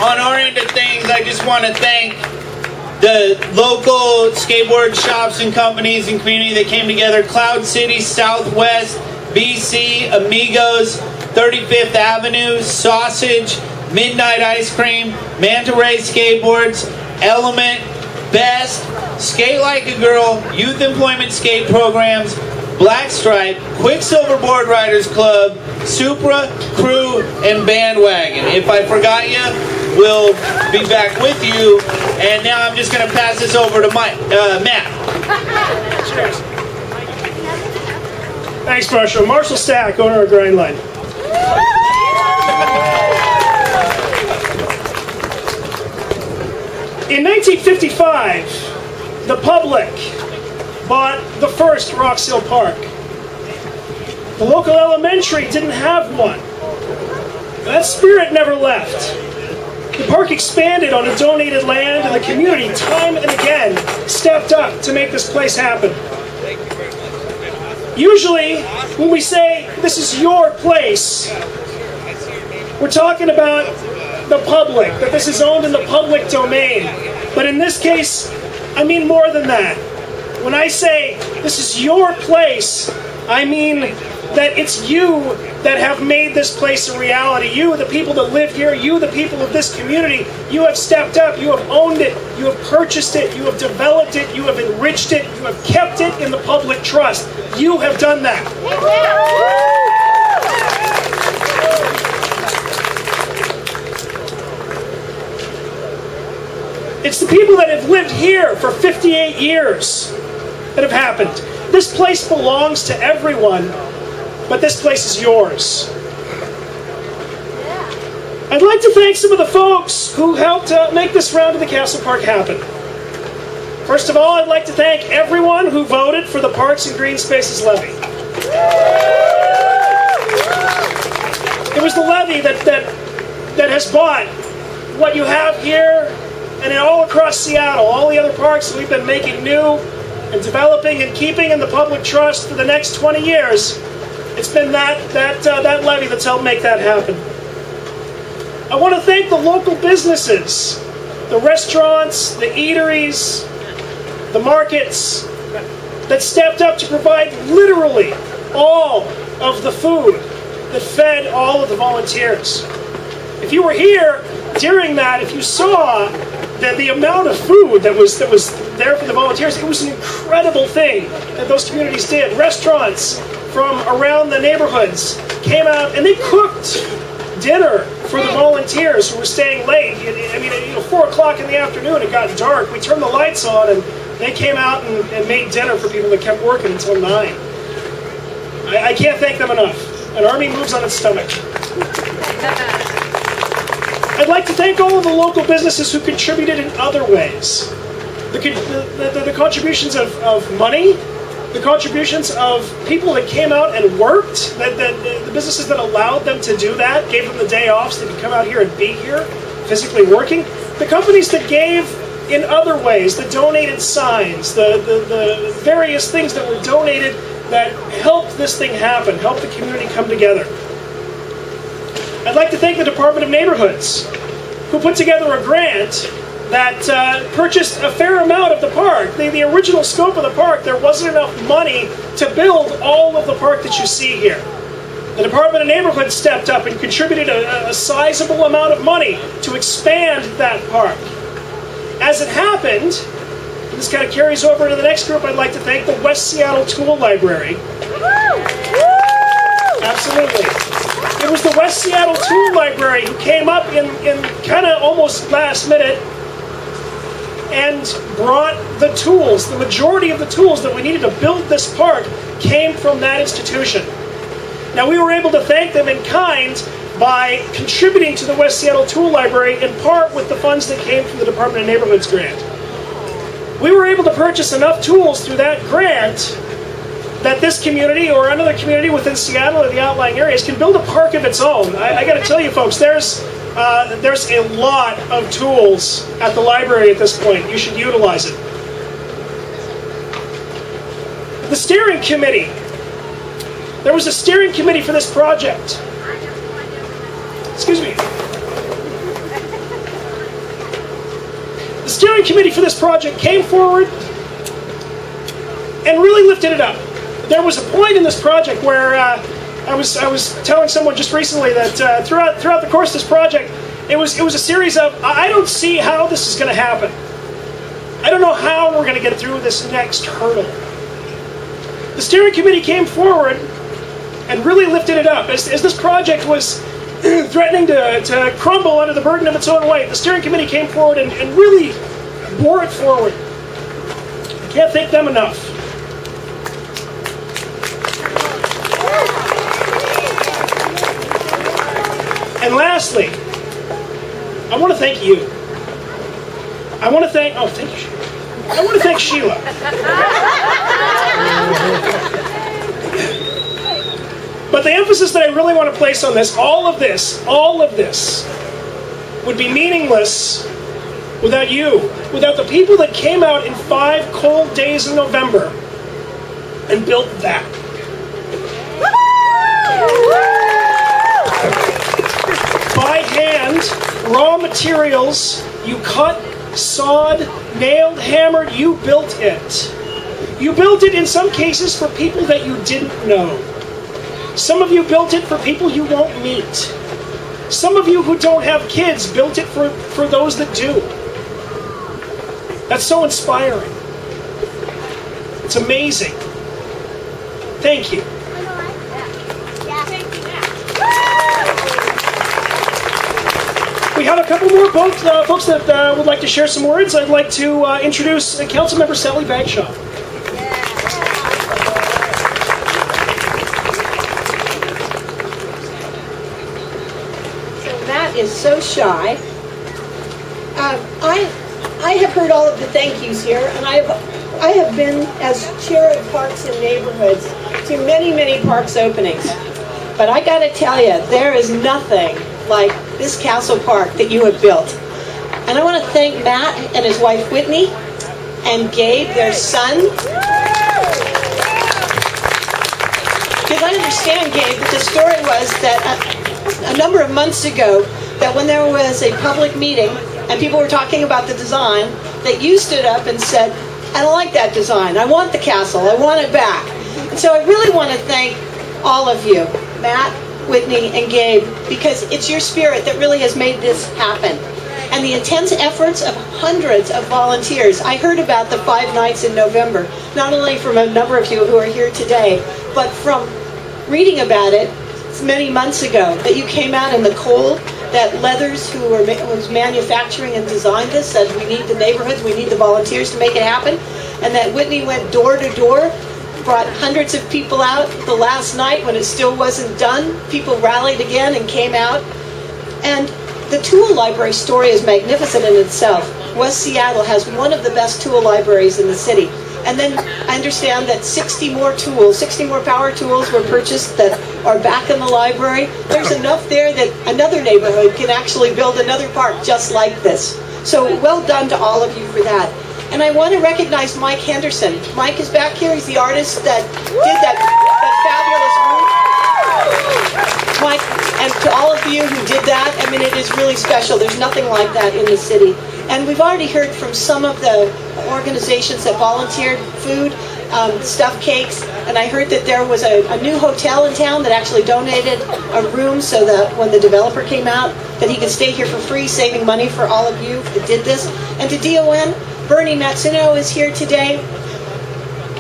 on our end of things, I just want to thank the local skateboard shops and companies and community that came together. Cloud City, Southwest, BC, Amigos, 35th Avenue, Sausage, Midnight Ice Cream, Manta Ray Skateboards, Element, Best, Skate Like a Girl, Youth Employment Skate Programs, Black Stripe, Quicksilver Board Riders Club, Supra, Crew, and Bandwagon. If I forgot you, we'll be back with you. And now I'm just going to pass this over to Matt. Cheers. Thanks, Marshall. Marshall Stack, owner of Grindline. In 1955, the public bought the first Roxhill Park. The local elementary didn't have one. That spirit never left. The park expanded on a donated land, and the community, time and again, stepped up to make this place happen. Usually, when we say, this is your place, we're talking about the public, that this is owned in the public domain. But in this case, I mean more than that. When I say, this is your place, I mean that it's you that have made this place a reality. You, the people that live here, you, the people of this community, you have stepped up, you have owned it, you have purchased it, you have developed it, you have enriched it, you have kept it in the public trust. You have done that. It's the people that have lived here for 58 years that have happened. This place belongs to everyone, but this place is yours. I'd like to thank some of the folks who helped make this round of the Castle Park happen. First of all, I'd like to thank everyone who voted for the Parks and Green Spaces levy. It was the levy that has bought what you have here and all across Seattle, all the other parks that we've been making new and developing and keeping in the public trust for the next 20 years. It's been that levy that's helped make that happen. I want to thank the local businesses, the restaurants, the eateries, the markets that stepped up to provide literally all of the food that fed all of the volunteers. If you were here during that, if you saw the amount of food that was there for the volunteers, it was an incredible thing that those communities did. Restaurants from around the neighborhoods came out and they cooked dinner for the volunteers who were staying late. I mean, 4 o'clock in the afternoon, it got dark. We turned the lights on and they came out and made dinner for people that kept working until 9. I can't thank them enough. An army moves on its stomach. I'd like to thank all of the local businesses who contributed in other ways. The contributions of money, the contributions of people that came out and worked, the businesses that allowed them to do that, gave them the day off so they could come out here and be here, physically working. The companies that gave in other ways, the donated signs, the various things that were donated that helped this thing happen, helped the community come together. I'd like to thank the Department of Neighborhoods, who put together a grant that purchased a fair amount of the park. The original scope of the park, there wasn't enough money to build all of the park that you see here. The Department of Neighborhoods stepped up and contributed a sizable amount of money to expand that park. As it happened, and this kind of carries over to the next group, I'd like to thank the West Seattle Tool Library. Absolutely. It was the West Seattle Tool Library who came up in kind of almost last minute and brought the tools. The majority of the tools that we needed to build this park came from that institution. Now, we were able to thank them in kind by contributing to the West Seattle Tool Library in part with the funds that came from the Department of Neighborhoods grant. We were able to purchase enough tools through that grant that this community or another community within Seattle or the outlying areas can build a park of its own. I got to tell you folks, there's a lot of tools at the library at this point. You should utilize it. The steering committee. There was a steering committee for this project. Excuse me. committee for this project came forward and really lifted it up. There was a point in this project where I was telling someone just recently that throughout the course of this project, it was a series of, I don't see how this is going to happen. I don't know how we're going to get through this next hurdle. The steering committee came forward and really lifted it up. As this project was threatening to crumble under the burden of its own weight, the steering committee came forward and really bore it forward. I can't thank them enough. And lastly, I want to thank you. I want to thank Sheila. But the emphasis that I really want to place on this, all of this would be meaningless without you, without the people that came out in 5 cold days in November and built that. By hand, raw materials, you cut, sawed, nailed, hammered, you built it. You built it in some cases for people that you didn't know. Some of you built it for people you won't meet. Some of you who don't have kids built it for those that do. That's so inspiring. It's amazing. Thank you. We have a couple more folks that would like to share some words. I'd like to introduce Councilmember Sally Bagshaw. So Matt is so shy. I have heard all of the thank yous here, and I have been, as chair of Parks and Neighborhoods, to many parks openings. But I got to tell you, there is nothing like this Castle Park that you have built. And I want to thank Matt and his wife Whitney and Gabe, their son. Because I understand, Gabe, that the story was that a number of months ago, that when there was a public meeting and people were talking about the design, that you stood up and said, I don't like that design. I want the castle. I want it back. And so I really want to thank all of you, Matt, Whitney, and Gabe, because it's your spirit that really has made this happen. And the intense efforts of hundreds of volunteers. I heard about the 5 nights in November, not only from a number of you who are here today, but from reading about it many months ago, that you came out in the cold, that Leathers, who was manufacturing and designed this, said we need the neighborhoods, we need the volunteers to make it happen, and that Whitney went door to door, brought hundreds of people out. The last night, when it still wasn't done, people rallied again and came out. And the tool library story is magnificent in itself. West Seattle has one of the best tool libraries in the city. And then I understand that 60 more power tools were purchased that are back in the library. There's enough there that another neighborhood can actually build another park just like this. So well done to all of you for that. And I want to recognize Mike Henderson. Mike is back here. He's the artist that did that fabulous roof. Mike, and to all of you who did that, I mean, it is really special. There's nothing like that in the city. And we've already heard from some of the organizations that volunteered food, stuffed cakes, and I heard that there was a new hotel in town that actually donated a room so that when the developer came out, that he could stay here for free, saving money for all of you that did this. And to DON, Bernie Matsuno is here today.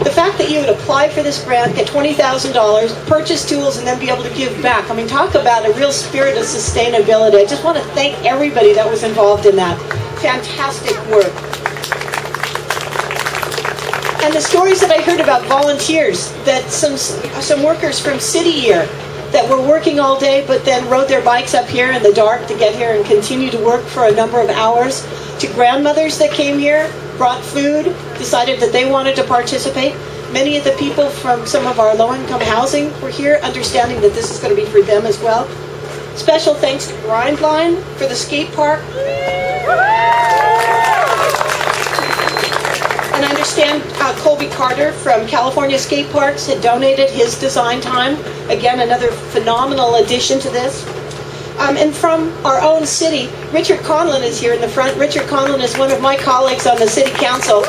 The fact that you would apply for this grant, get $20,000, purchase tools, and then be able to give back. I mean, talk about a real spirit of sustainability. I just want to thank everybody that was involved in that. Fantastic work. And the stories that I heard about volunteers, that some workers from City Year that were working all day but then rode their bikes up here in the dark to get here and continue to work for a number of hours, to grandmothers that came here, brought food, decided that they wanted to participate. Many of the people from some of our low-income housing were here, understanding that this is going to be for them as well. Special thanks to Grindline for the skate park. And I understand Colby Carter from California Skate Parks had donated his design time. Again, another phenomenal addition to this. And from our own city, Richard Conlon is here in the front. Richard Conlon is one of my colleagues on the city council.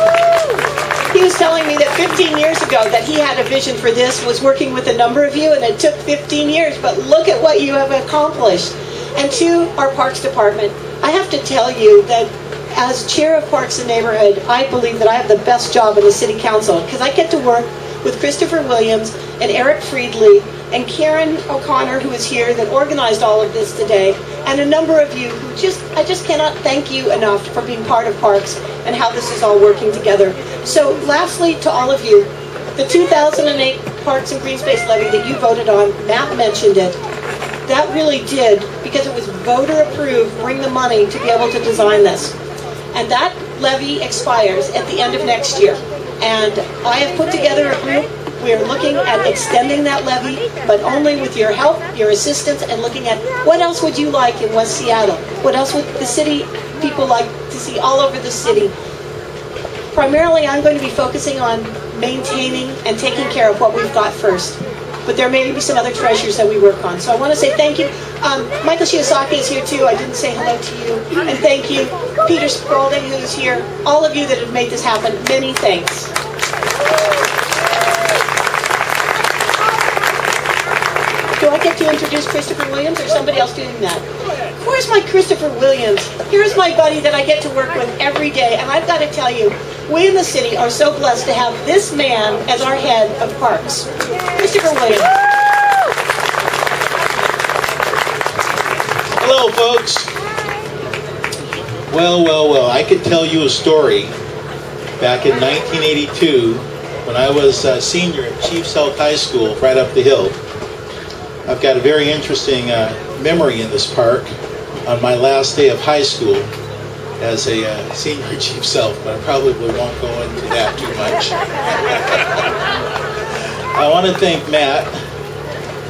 He was telling me that 15 years ago that he had a vision for this, was working with a number of you, and it took 15 years, but look at what you have accomplished. And to our Parks Department, I have to tell you that as chair of Parks and Neighborhood, I believe that I have the best job in the city council, because I get to work with Christopher Williams and Eric Friedley and Karen O'Connor, who is here, that organized all of this today, and a number of you who I just cannot thank you enough for being part of Parks and how this is all working together. So lastly, to all of you, the 2008 Parks and Green Space Levy that you voted on, Matt mentioned it, that really did, because it was voter approved, bring the money to be able to design this. And that levy expires at the end of next year. And I have put together a group. We are looking at extending that levy, but only with your help, your assistance, and looking at what else would you like in West Seattle? What else would the city people like to see all over the city? Primarily, I'm going to be focusing on maintaining and taking care of what we've got first. But there may be some other treasures that we work on. So I want to say thank you. Michael Shiosaki is here too. I didn't say hello to you. And thank you. Peter Spaulding, who's here. All of you that have made this happen, many thanks. Do I get to introduce Christopher Williams, or somebody else doing that? Where's my Christopher Williams? Here's my buddy that I get to work with every day, and I've got to tell you, we in the city are so blessed to have this man as our head of parks. Christopher Williams. Hello, folks. Well, I could tell you a story back in 1982 when I was a senior at Chiefs Health High School right up the hill. I've got a very interesting memory in this park on my last day of high school as a senior at Chiefs Health, but I probably won't go into that too much. I want to thank Matt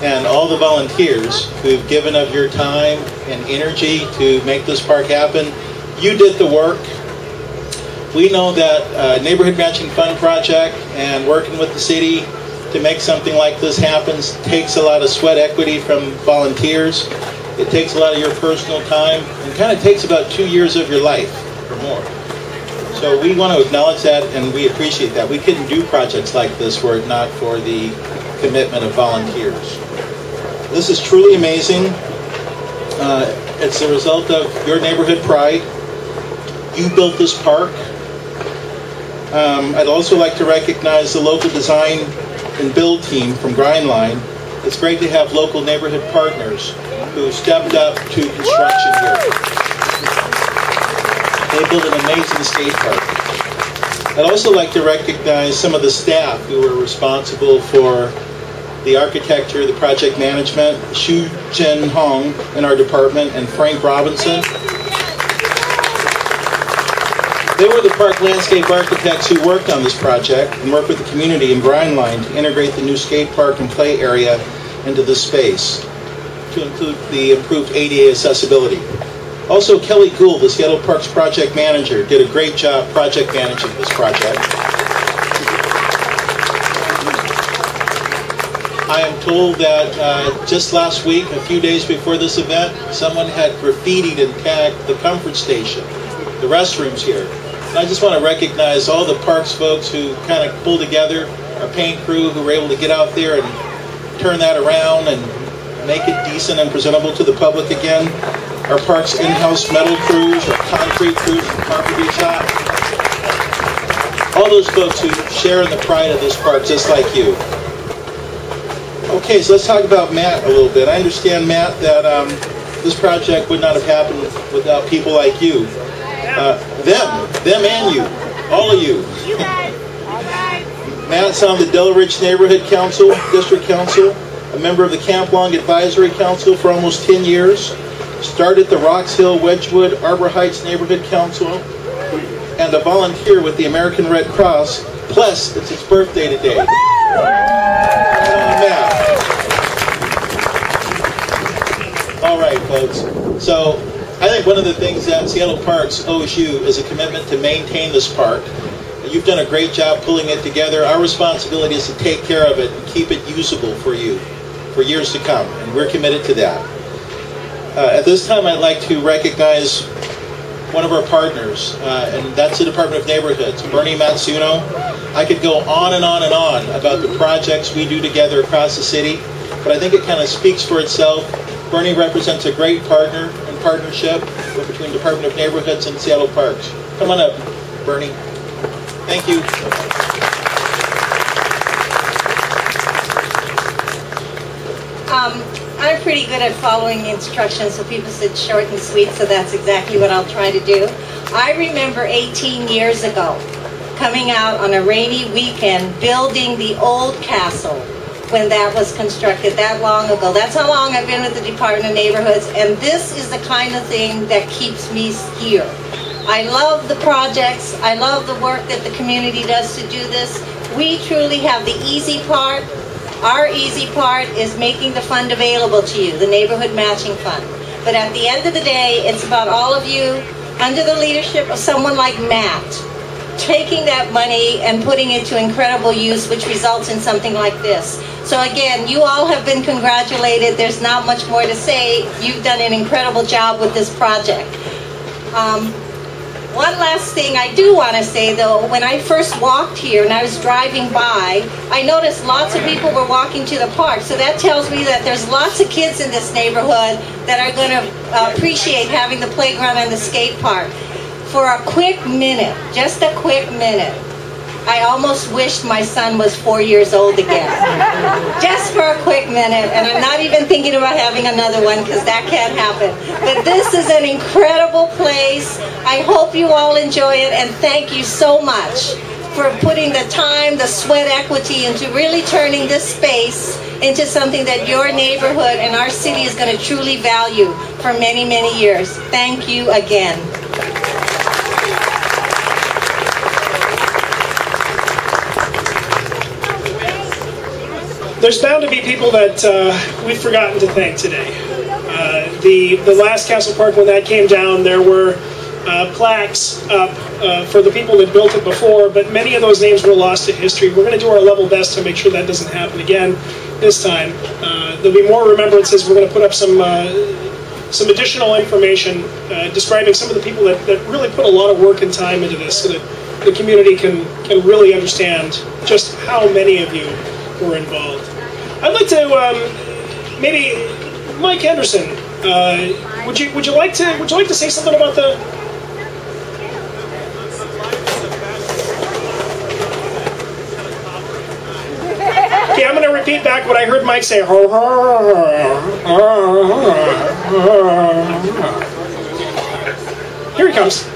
and all the volunteers who've given of your time and energy to make this park happen. You did the work. We know that Neighborhood Matching Fund project and working with the city to make something like this happen takes a lot of sweat equity from volunteers. It takes a lot of your personal time, and kind of takes about 2 years of your life or more. So we want to acknowledge that, and we appreciate that. We couldn't do projects like this were it not for the commitment of volunteers. This is truly amazing. It's the result of your neighborhood pride. You built this park. I'd also like to recognize the local design and build team from Grindline. It's great to have local neighborhood partners who stepped up to construction here. They built an amazing skate park. I'd also like to recognize some of the staff who were responsible for the architecture, the project management, Xu Jin Hong in our department, and Frank Robinson. They were the park landscape architects who worked on this project and worked with the community in Grindline to integrate the new skate park and play area into the space to include the improved ADA accessibility. Also, Kelly Gould, the Seattle Parks project manager, did a great job project managing this project. I am told that just last week, a few days before this event, someone had graffitied and tagged the comfort station, the restrooms here. And I just want to recognize all the parks folks who kind of pulled together, our paint crew who were able to get out there and turn that around and make it decent and presentable to the public again. Our parks in-house metal crews, our concrete crews, carpentry shop. All those folks who share in the pride of this park just like you. Okay, so let's talk about Matt a little bit. I understand, Matt, that this project would not have happened without people like you. Them and you, all of you. You guys, all right. Matt's on the Della Ridge Neighborhood Council, District Council, a member of the Camp Long Advisory Council for almost 10 years, started the Roxhill Wedgwood Arbor Heights Neighborhood Council, and a volunteer with the American Red Cross, plus it's his birthday today. Matt. All right, folks. So I think one of the things that Seattle Parks owes you is a commitment to maintain this park. You've done a great job pulling it together. Our responsibility is to take care of it and keep it usable for you for years to come, and we're committed to that. At this time, I'd like to recognize one of our partners, and that's the Department of Neighborhoods, Bernie Matsuno. I could go on and on and on about the projects we do together across the city, but I think it kind of speaks for itself. Bernie represents a great partner and partnership between Department of Neighborhoods and Seattle Parks. Come on up, Bernie. Thank you. I'm pretty good at following instructions, so people said short and sweet, so that's exactly what I'll try to do. I remember 18 years ago coming out on a rainy weekend building the old castle when that was constructed that long ago. That's how long I've been with the Department of Neighborhoods, and this is the kind of thing that keeps me here. I love the projects. I love the work that the community does to do this. We truly have the easy part. Our easy part is making the fund available to you, the Neighborhood Matching Fund. But at the end of the day, it's about all of you, under the leadership of someone like Matt, taking that money and putting it to incredible use, which results in something like this. So again, you all have been congratulated. There's not much more to say. You've done an incredible job with this project. One last thing I do want to say, though, when I first walked here and I was driving by, I noticed lots of people were walking to the park. So that tells me that there's lots of kids in this neighborhood that are going to appreciate having the playground and the skate park. For a quick minute, just a quick minute, I almost wished my son was 4 years old again. Just for a quick minute, and I'm not even thinking about having another one because that can't happen. But this is an incredible place. I hope you all enjoy it, and thank you so much for putting the time, the sweat equity into really turning this space into something that your neighborhood and our city is going to truly value for many, many years. Thank you again. There's bound to be people that we've forgotten to thank today. The last Castle Park, when that came down, there were plaques up for the people that built it before, but many of those names were lost to history. We're going to do our level best to make sure that doesn't happen again this time. There'll be more remembrances. We're going to put up some additional information describing some of the people that really put a lot of work and time into this, so that the community can really understand just how many of you were involved. I'd like to maybe Mike Henderson. Would you like to say something about the? Okay, I'm going to repeat back what I heard Mike say. Here he comes.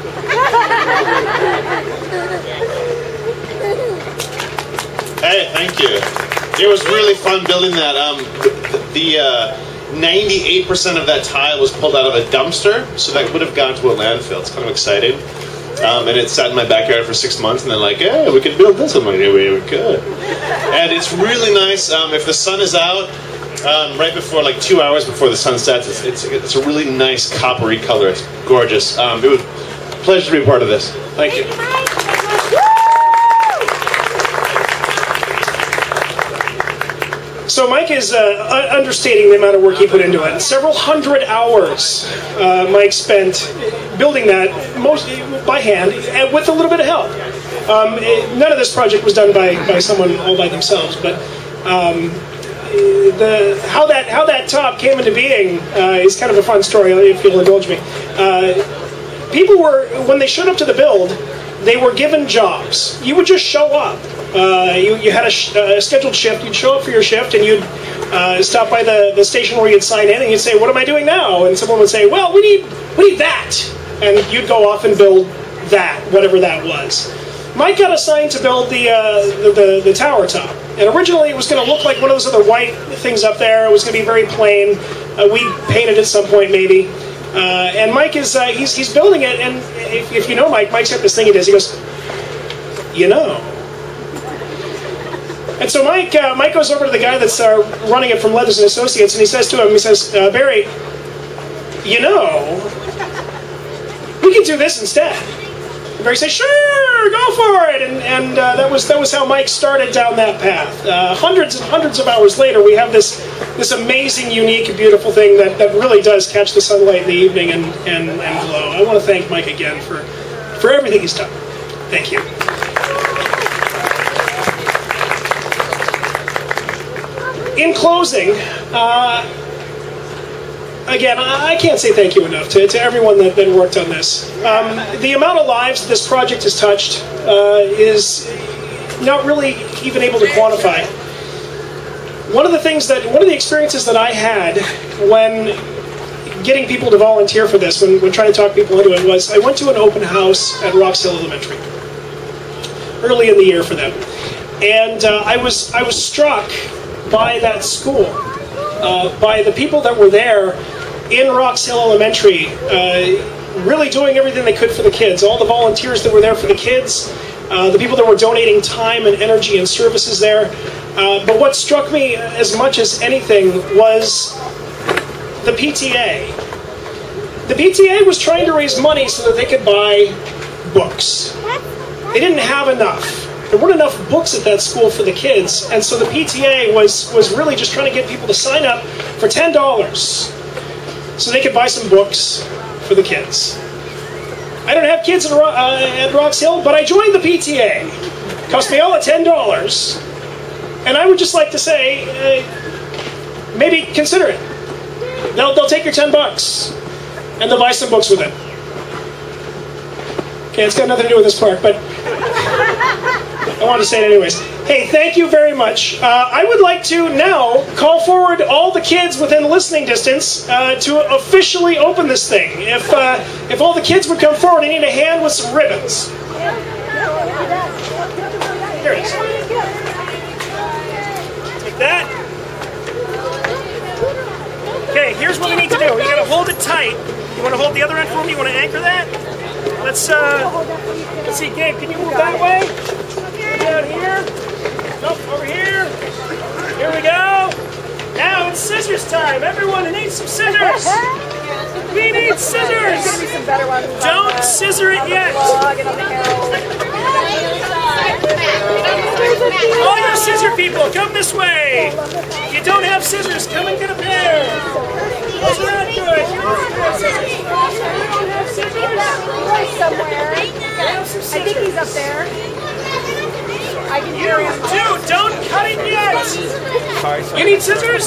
Hey, thank you. It was really fun building that. The 98% of that tile was pulled out of a dumpster, so that would have gone to a landfill. It's kind of exciting. And it sat in my backyard for 6 months, and then like, hey, we could build this. I'm like, yeah, we could. And it's really nice. If the sun is out, right before, like 2 hours before the sun sets, it's a really nice coppery color. It's gorgeous. It was a pleasure to be part of this. Thank you. So Mike is understating the amount of work he put into it. Several hundred hours Mike spent building that, mostly by hand, and with a little bit of help. None of this project was done by someone all by themselves, but how that top came into being is kind of a fun story, if you'll indulge me. People were, when they showed up to the build, they were given jobs. You would just show up. You had a scheduled shift. You'd show up for your shift, and you'd stop by the station where you'd sign in, and you'd say, "What am I doing now?" And someone would say, "Well, we need that," and you'd go off and build that, whatever that was. Mike got assigned to build the tower top, and originally it was going to look like one of those other white things up there. It was going to be very plain. We painted at some point, maybe. And Mike is he's building it, and if you know Mike's got this thing he does. He goes, "You know." And so Mike goes over to the guy that's running it from Leathers and Associates, and he says to him, "Barry, you know, we can do this instead." And Barry says, "Sure, sure, go for it. And that was how Mike started down that path. Hundreds and hundreds of hours later, we have this amazing, unique, beautiful thing that really does catch the sunlight in the evening and glow. I want to thank Mike again for everything he's done. Thank you. In closing, again, I can't say thank you enough to everyone that worked on this. The amount of lives this project has touched is not really even able to quantify. One of the experiences that I had when getting people to volunteer for this, when trying to talk people into it, was I went to an open house at Roxhill Elementary early in the year for them, and I was struck by that school, by the people that were there in Roxhill Elementary, really doing everything they could for the kids. All the volunteers that were there for the kids, the people that were donating time and energy and services there. But what struck me as much as anything was the PTA. The PTA was trying to raise money so that they could buy books. They didn't have enough. There weren't enough books at that school for the kids, and so the PTA was really just trying to get people to sign up for $10 so they could buy some books for the kids. I don't have kids at Roxhill, but I joined the PTA. It cost me all at $10, and I would just like to say, maybe consider it. They'll take your $10, and they'll buy some books with it. Okay, it's got nothing to do with this park, but I wanted to say it anyways. Hey, thank you very much. I would like to now call forward all the kids within listening distance to officially open this thing. If all the kids would come forward, I need a hand with some ribbons. Here it is. Take that. Okay, here's what we need to do. You gotta hold it tight. You want to hold the other end for me? You want to anchor that? Let's see, Gabe, can you move that way? Down here. Nope, over here. Here we go. Now it's scissors time. Everyone who needs some scissors. We need scissors. Don't scissor it yet. All you scissor people, come this way. If you don't have scissors, come and get a pair. Those are not good. You don't have scissors. You don't have scissors? Somewhere. Have some scissors. I think he's up there. I can hear him. Dude, don't cut it yet. You need scissors?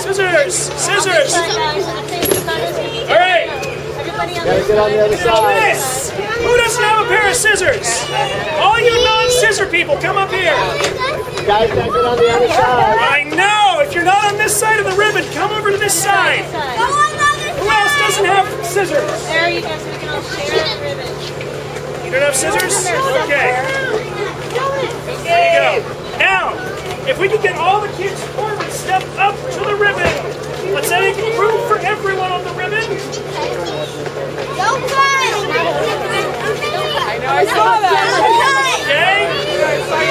Scissors. Scissors. All right. Gotta get on the other side. This. Who doesn't have a pair of scissors? All you non-scissor people, come up here. Guys, gotta get on the other side. I know. If you're not on this side of the ribbon, come over to this side. Who else doesn't have scissors? There you go, so we can all share that ribbon. You don't have scissors? Okay. There you go. Now, if we can get all the kids forward, step up to the ribbon. Let's make room for everyone on the ribbon. Don't cut! I know, I saw that. Okay?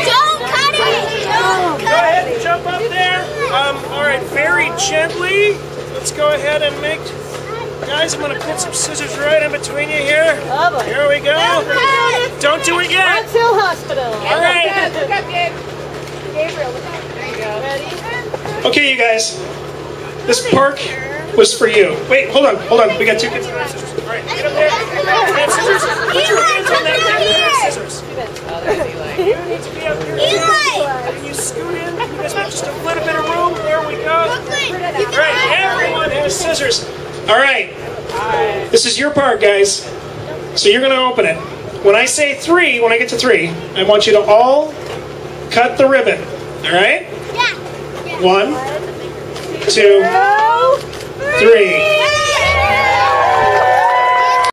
Don't cut it! Don't Go cut ahead and jump up there. All right, very gently. Let's go ahead and make... Guys, I'm going to put some scissors right in between you here. Here we go. Don't do it yet. Roxhill Hospital. All right. Look up, Gabriel, look up. There you go. Ready? Okay, you guys. This park was for you. Wait, hold on. We got two kids that have scissors. All right, get up there. Have scissors. Put your hands on that scissors. You need to be up here. Can you scoot in? You guys want just a little bit of room? There we go. All right, everyone has scissors. All right. This is your part, guys. So you're going to open it. When I say 3, when I get to 3, I want you to all cut the ribbon. All right? Yeah. 1, 2, 3.